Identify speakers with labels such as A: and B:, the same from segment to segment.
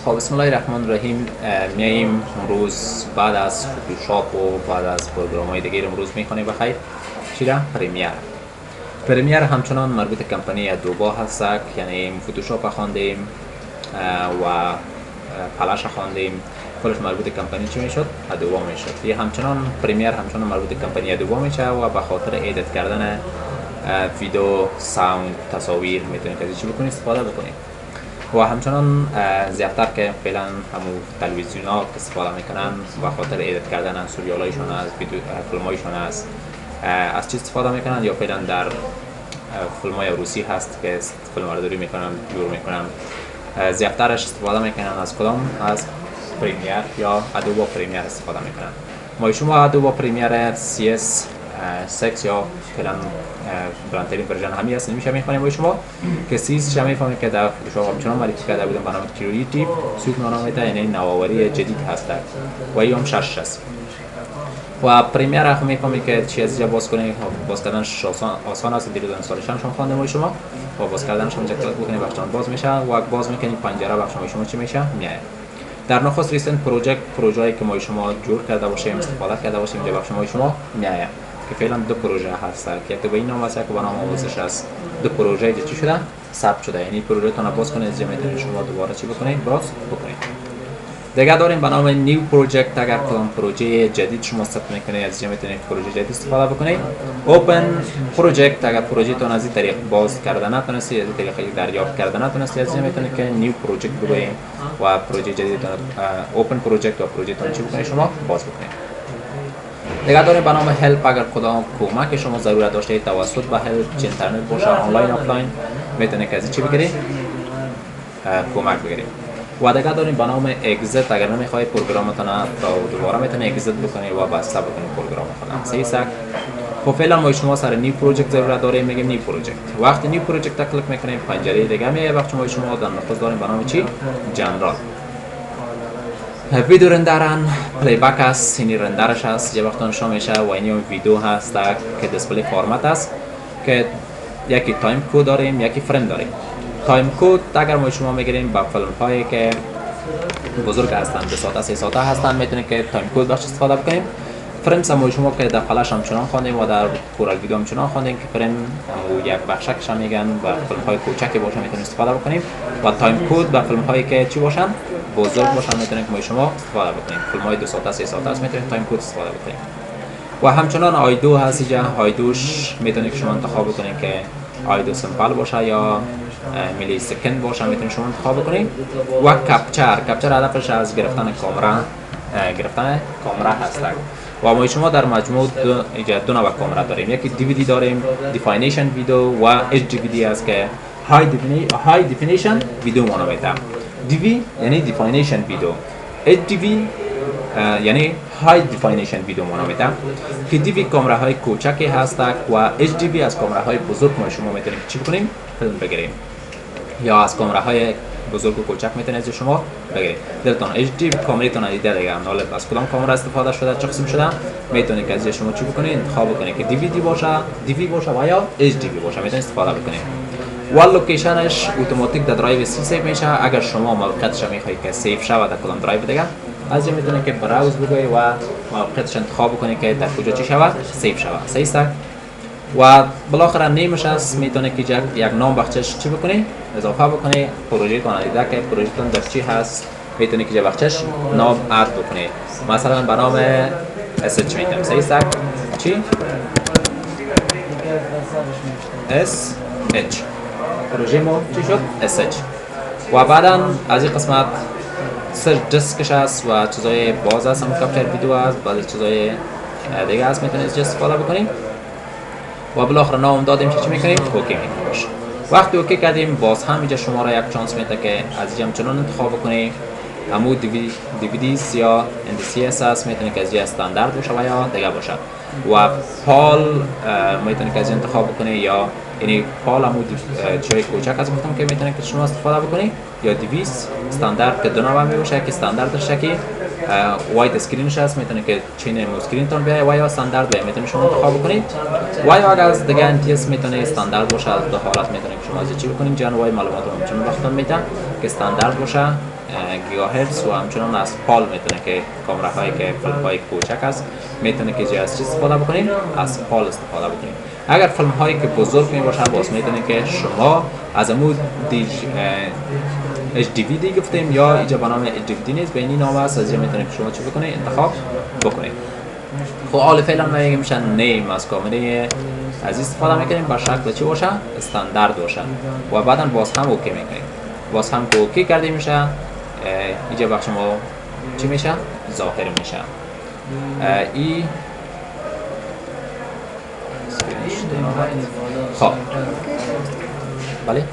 A: خب بسم الله الرحمن الرحیم. میایم امروز بعد از فتوشاپ و بعد از پروگرام های دیگه امروز میخوانیم بخیر چیرا پریمیر همچنان مربوط کمپانی ادوبا هست، یعنی فتوشاپ خواندیم و فلش خواندیم، کلش مربوط کمپانی چی میشد؟ ادوبا میشد. یه همچنان پریمیر همچنان مربوط کمپانی ادوبا میشه و به خاطر ادیت کردن ویدیو، ساوند، تصاویر میتونید از چی بکنید استفاده بکنید. و همچنان زیادتر که فعلا همو تلویزیون ها که استفاده میکنن به خاطر ادیت کردن سریال هایشون است، فیلم هایشون است، از چی استفاده میکنن؟ یا فعلا در فیلم های روسی هست که فیلم برداری میکنن، جور میکنن، زیادترش استفاده میکنن از کدام؟ از پریمیر یا ادوبا پریمیر استفاده میکنن. ما شما ادوبا پریمیر CS6 یا فعلا برندترین ورژن همی هست نمیشه میخوانیم با شما که CS شما میفهمید که در فوتوشاپ همچنان معرفی کرده بودم برنامه کریتیو سوت نامه، یعنی نوآوری جدید هست و این هم 6 است. و پریمیر هم میفهمید که چی از اینجا باز کنید، باز کردنش آسان است، دیروز انستالیشن شما خواندم با شما و باز کردنش هم اینجا کلیک بکنید بخشان باز میشه و باز میکنید پنجره بخش شما چی میشه میاد. در نخست ریسنت پروژه‌ای که ما شما جور کرده باشیم استفاده کرده باشیم اینجا بخش شما میاد که فعلا دو پروژه هست، یک به این نام است، یک به نام آموزش است. دو پروژه چی شده؟ ثبت شده، یعنی پروژه تون باز کنید اینجا میتونید شما دوباره چی بکنید؟ باز بکنید. دیگه داریم به نام نیو پروژکت. اگر کدام پروژه جدید شما ثبت میکنید از اینجا میتونید پروژه جدید استفاده بکنید. اوپن پروژکت، اگر پروژه تون از این طریق باز کردن نتونستی، از این طریق دریافت کردن نتونستی، از اینجا میتونید که نیو پروژکت بگویید و پروژه جدید تون اوپن پروژکت و پروژه تون چی بکنید؟ شما باز بکنید. دیگه داریم به نام هلپ. اگر کدام کمک شما ضرورت داشته توسط به هلپ، چه اینترنت باشه آنلاین آفلاین، میتونید که از چی بگیرید؟ کمک بگیرید. و دیگه داریم به نام اگزیت. اگر نمیخواهید پروگرامتون تا دوباره میتونید اگزیت بکنید و بسته بکنید پروگرامتون. صحیح است. خب فعلا ما شما سر نیو پروژکت ضرورت داریم، میگیم نیو پروژکت. وقتی نیو پروژکت کلیک میکنیم پنجره دیگه میاد. وقتی ما شما در نخست داریم به نام چی؟ جنرال. ویدیو رندرن پلی بک است، این رندرش است، یه وقت نشون میشه و این ویدیو هست که دیسپلی فرمت است که یکی تایم کد داریم، یکی فریم داریم. تایم کد اگر ما شما میگیریم با فیلم هایی که بزرگ هستند 2 ساعته 3 ساعته هستند میتونید که تایم کد باش استفاده بکنیم. فریم ما شما که در فلش همچنان خواندیم و در کورال ویدیو همچنان خواندیم که فریم یک بخشش میگن و فیلم های کوچکی باشه میتونیم استفاده بکنیم و تایم کد با فیلم هایی که چی باشن بزرگ باشن میتونید که شما استفاده بکنیم. فیلم های 2 ساعته 3 ساعته است میتونید تایم کد استفاده بکنیم. و همچنان آیدو هست اینجا، آیدوش میتونید که شما انتخاب بکنید که آیدو سمپل باشه یا میلی سکند باشه میتونید شما انتخاب بکنید. و کپچر هدفش از گرفتن کامرا هست و ما شما در مجموع دو نوع کامرا داریم، یکی DVD داریم دیفاینیشن ویدیو و HDVD است که های دیفینیشن ویدیو ما نمیده. DV یعنی دیفاینیشن ویدیو، HDV یعنی های دیفاینیشن ویدیو ما نمیده که DV کامراهای کوچکی هست و HDV از کامراهای بزرگ ما شما میتونیم چی بکنیم؟ فیلم بگیریم یا از کامراهای بزرگ و کوچک میتونید از شما بگیرید. دلتون HD کامراتون دیده دیگه حالا از کدام کامرا استفاده شده چه قسم شده میتونید که از شما چی بکنید؟ انتخاب بکنید که DVD باشه، DV باشه و یا HDV باشه میتونید استفاده بکنید. و لوکیشنش اتوماتیک در درایو سی سیو میشه. اگر شما موقعیتش میخواهید که سیو شود در کدام درایو دیگه از اینجا میتونید که براوز بگویید و موقعیتش انتخاب بکنید که در کجا چی شود؟ سیو شود. صحیح است. و بالاخره نیمش است میتونید که یک نام بخشش چی بکنید؟ اضافه بکنید. پروژه تون دیده که پروژه تون در چی هست میتونید که بخشش نام اد بکنید. مثلا به نام SH میتونم. صحیح است. چی؟ SH پروژه ما چی شد؟ SH. و بعدا از این قسمت سر دیسکش است و چیزای باز است، هم کپچر ویدیو است، بعضی چیزای دیگه است میتونید از استفاده بکنید. و بالاخره نام دادیم چی میکنیم؟ اوکی میکنیم. وقتی اوکی کردیم باز هم اینجا شما را یک چانس میده که از اینجا همچنان انتخاب بکنید. همو DVDs یا NDCS است میتونید که از اینجا استاندارد باشه و یا دیگه باشه. و پال میتونید که از اینجا انتخاب بکنید یا یعنی پال همو چای کوچک از گفتم که میتونید که شما استفاده بکنید یا دیویس استاندارد که دو نوع میشه که استانداردش که وایت اسکرینش هست میتونید که چین مو اسکرین تون بیاید و یا استاندارد بیاید میتونید شما انتخاب بکنید. و یا اگر از دیگه NTS میتونه استاندارد باشه از دو حالت میتونید شما از چی بکنید جان وای معلومات رو چون وقتون میتونید که استاندارد باشه گیگاهرتز و همچنان از پال میتونه که کامراهایی که فیلم های کوچک است میتونه که جای از چیز استفاده بکنیم، از پال استفاده بکنیم. اگر فیلم هایی که بزرگ می باشن باز میتونه که شما از امود DVD گفتیم یا اینجا به نام DVD نیست، به این نام است، از اینجا میتونید شما چی بکنید انتخاب بکنید. خب حال فعلا ما میگیم میشن نیم از کامره از استفاده میکنیم با شکل چی باشه استاندارد باشه و بعدا باز هم اوکی میکنیم. باز هم که اوکی کردیم میشه اینجا بخش ما چی میشه ظاهر میشه. ای خب بله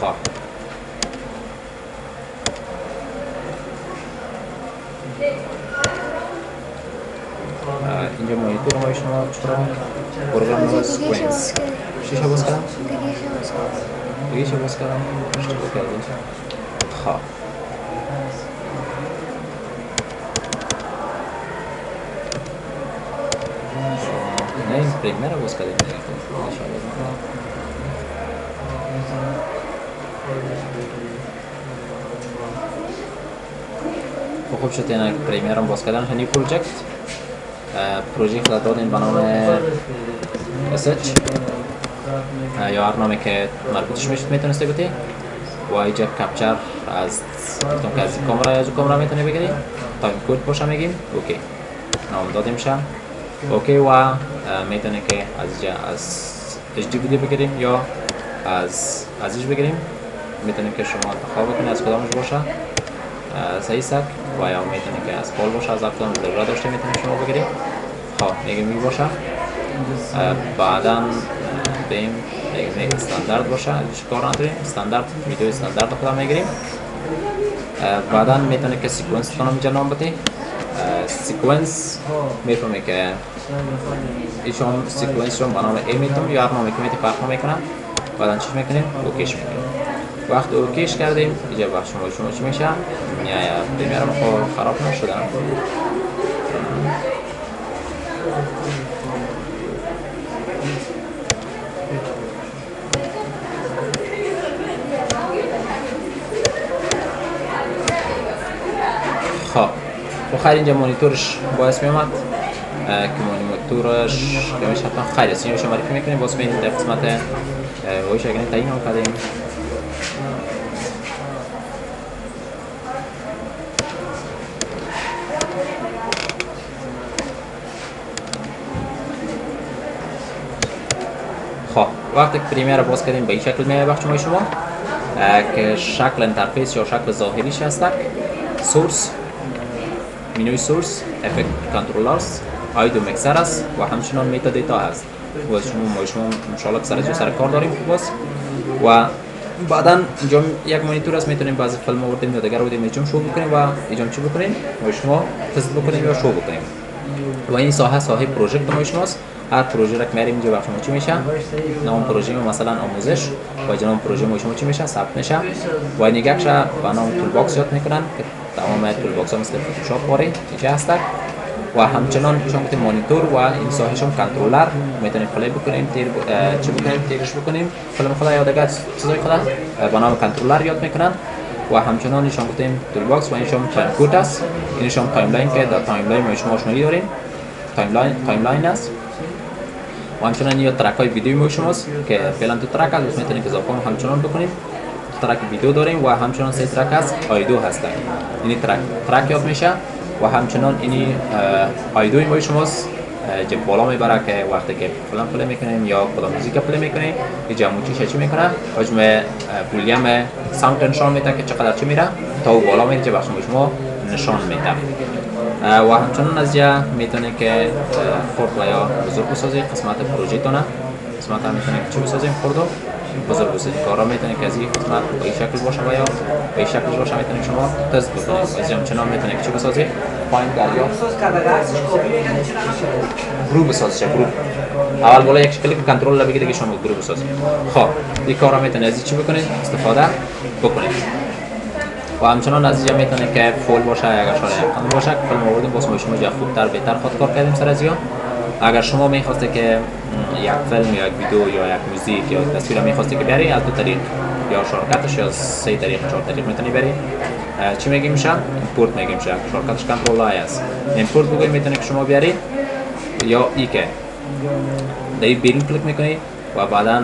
A: خب اینجا مانیتور ما شما چرا پروگرام سکوئنس شیشه باز کردم؟ دیگه چه باز کردم؟ اشتباه کردیم. خب نه این پریمیر رو باز کردیم خوب شد این پریمیر رو باز کردن. هنی پروژه خود دادیم به نام SH یا هر نامی که مربوطش میتونسته بودی و اینجا کپچر از کامرا از کامرا میتونه بگیری تایم کود باشه میگیم اوکی نام داده میشه اوکی و میتونه که از اینجا از HD بگیریم یا ازش بگیریم. میتونیم که شما انتخاب کنید از کدامش باشه صحیح سک و یا میتونه که از پال باشه از کدام لبرا داشته میتونید شما بگیریم. خب میگه می باشه بعدا بیم میگه استاندارد باشه ازش کار نداریم استاندارد ویدیو استاندارد خدا میگیریم. بعدا میتونه که سیکونس کنم اینجا نام بده سیکونس میفهمه که ایشون سیکونس رو به نام ای میتونم یا هر نامی که میتونم فرق میکنم. بعدا چیش میکنیم اوکیش میکنیم. وقت اوکیش کردیم اینجا بخش شما چی میشه یا پریمیر ما خراب نشدن. خب بخیر اینجا مانیتورش باعث میامد که مانیتورش که حتما خیلی است. اینو شما معرفی میکنیم باز این در قسمت وایش اگر تعیین کردیم. خب وقتی که پریمیر رو باز کردیم به این شکل میاد بخش شما که شکل انترفیس یا شکل ظاهریش هست. سورس منوی سورس افکت کنترلرز آیدو مکسر است و همچنان میتا دیتا هست و شما انشاءالله سر سر کار داریم باز و بعدا اینجا یک مانیتور است میتونیم بعضی فیلم آوردیم یا دیگر آوردیم اینجا شو بکنیم و اینجا چی بکنیم و شما تست بکنیم یا شو بکنیم و این ساحه پروژکت ما شماست. هر پروژه را که میاریم اینجا بخش ما چی میشه نام پروژه ما مثلا آموزش و جناب پروژه ما شما چی میشه ثبت میشه و این یکش را به نام تول باکس یاد میکنن که تمام تول باکس ها مثل فتوشاپ وارد اینجا هست و همچنان شما که مانیتور و این ساحه شما کنترلر میتونیم پلی بکنیم چی بکنیم تیرش بکنیم فیلم خدا یا دیگه چیزای خدا به نام کنترلر یاد میکنن و همچنان نشان گفتیم تول باکس و این شما تایم کد است. این شما تایملاین که در تایملاین ما شما آشنایی داریم تایملاین است و همچنان یا ترک های ویدیو ما شماست که فعلا تو ترک است میتونیم اضافه همچنان بکنیم. ترک ویدیو داریم و همچنان سه ترک است آیدو هستن. این ترک یاد میشه و همچنان این آیدو ما شماست که بالا میبره که وقتی که فلان پلی میکنیم یا کدام موزیک پلی میکنیم اینجا موچی چی میکنه حجم ولیوم ساوند نشان میده که چقدر چی میره تا او بالا میره که بخش شما نشان میده و همچنان از جا میتونه که خورد و یا بزرگ بسازید قسمت پروژه تونه قسمت هم میتونه که چی بسازیم خوردو بزرگ بسازید کارا میتونه که از این قسمت به این شکل باشه و یا به این شکل باشه میتونه شما تست بکنید. از همچنان میتونه که چی بسازید پایین دریا گروه بسازید گروه اول بالا یک شکلی که کنترل بگیره که شما گروه بسازید. خب این کارا میتونه از چی بکنید استفاده بکنید و همچنان از اینجا میتونه که فول باشه اگر شما خانم باشه فیلم آوردیم باز ما شما جا خوبتر بهتر خود کار کردیم سر از اگر شما میخواسته که یک فیلم یا یک ویدیو یا یک موزیک یا تصویر میخواسته که بیاری از دو طریق یا شارکتش یا 3 طریق 4 طریق میتونی بری. چی میگیم میشه؟ ایمپورت میگیم میشه. شارکتش کنترل آی است. ایمپورت بگویم میتونه که شما بیاری یا ای که در بیرون کلیک میکنی و بعدا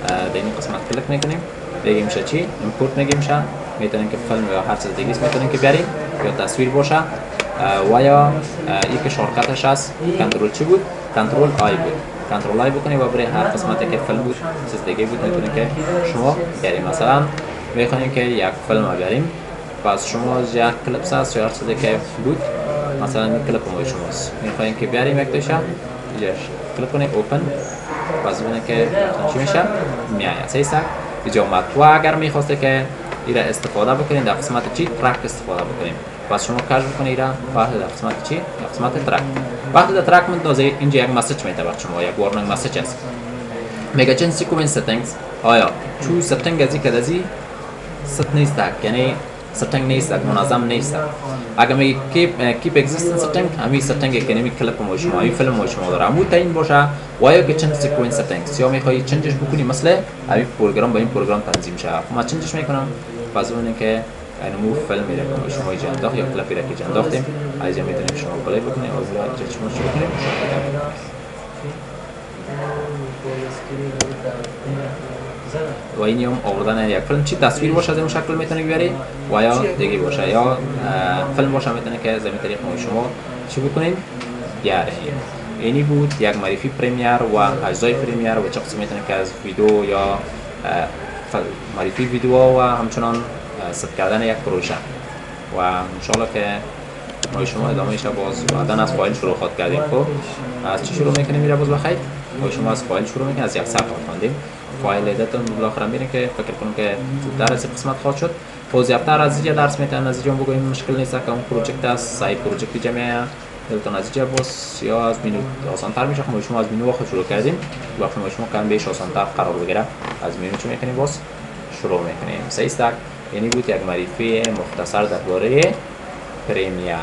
A: در این قسمت کلیک میکنیم بگیم میشه چی؟ ایمپورت میگیم میشه. میتونیم که فیلم یا هر چیز دیگه میتونیم که بیاری یا تصویر باشه و یا ای که شارکتش است کنترل چی بود؟ کنترل آی بود. کنترل آی بکنی و برای هر قسمتی که فیلم بود چیز دیگه بود میتونیم که شما بیاری. مثلا میخوایم که یک فیلم بیاریم پس شما یک کلیپ هست یا هر چیزی که بود مثلا این کلیپ مال شماست میخوایم که بیاریم یک دوشه اینجاش کلیک کنیم اوپن پس ببینید که چی میشه میاد سیسا اینجا اومد و اگر میخواسته که ایرا استفاده بکنید در قسمت چی ترک استفاده بکنیم پس شما کاش بکنید ایرا وقتی در قسمت چی در قسمت ترک وقتی در ترک مندازه اینجا یک مسیج میده بر شما یک وارنینگ مسیج است میگه چند سیکوئنس سیتینگز آیا چون سیتینگ ازی که ازی ست نیست یعنی setting نیست منظم نیست اگر میگه keep existing setting همین setting که نمی کلیپ ما شما این فیلم ما شما داره همون تعیین باشه و یا که چند sequence settings یا میخوای چنجش بکنی مثلا همین پروگرام با این پروگرام تنظیم شه ما چنجش میکنم پس اون که اینو فیلم میره که شما اینجا انداخت یا کلیپی را که انداختیم اینجا میتونیم شما پلی بکنید و اینجا شما شروع کنید و این هم آوردن یک فیلم چی تصویر باشه از این شکل میتونه بیاری و یا دیگه باشه یا فیلم باشه میتونه که از این طریق شما چی بکنید بیارید. اینی بود یک معرفی پریمیر و اجزای پریمیر و چه قسم میتونه که از ویدیو یا معرفی ویدیو و همچنان ست کردن یک پروژه و انشالله که ما شما ادامه شه باز بعداً از فایل شروع خود کردیم. خب از چی شروع میکنیم میره باز بخیر ما شما از فایل شروع میکنیم از یک صفحه خواندیم فایل ایدتون بالاخره میرین که فکر کنم که زودتر از قسمت خواهد شد توضیح‌تر از اینجا درس میتونن از اینجا بگویم مشکل نیست که اون پروژکت است سایت پروژکت جمعه دلتون از اینجا باز یا از منو آسان‌تر میشه ما شما از منو خود شروع کردیم وقتی ما شما کم بیش آسان‌تر قرار بگیره از منو چی میکنیم باز شروع میکنیم. صحیح است یعنی بود یک معرفی مختصر درباره پریمیر.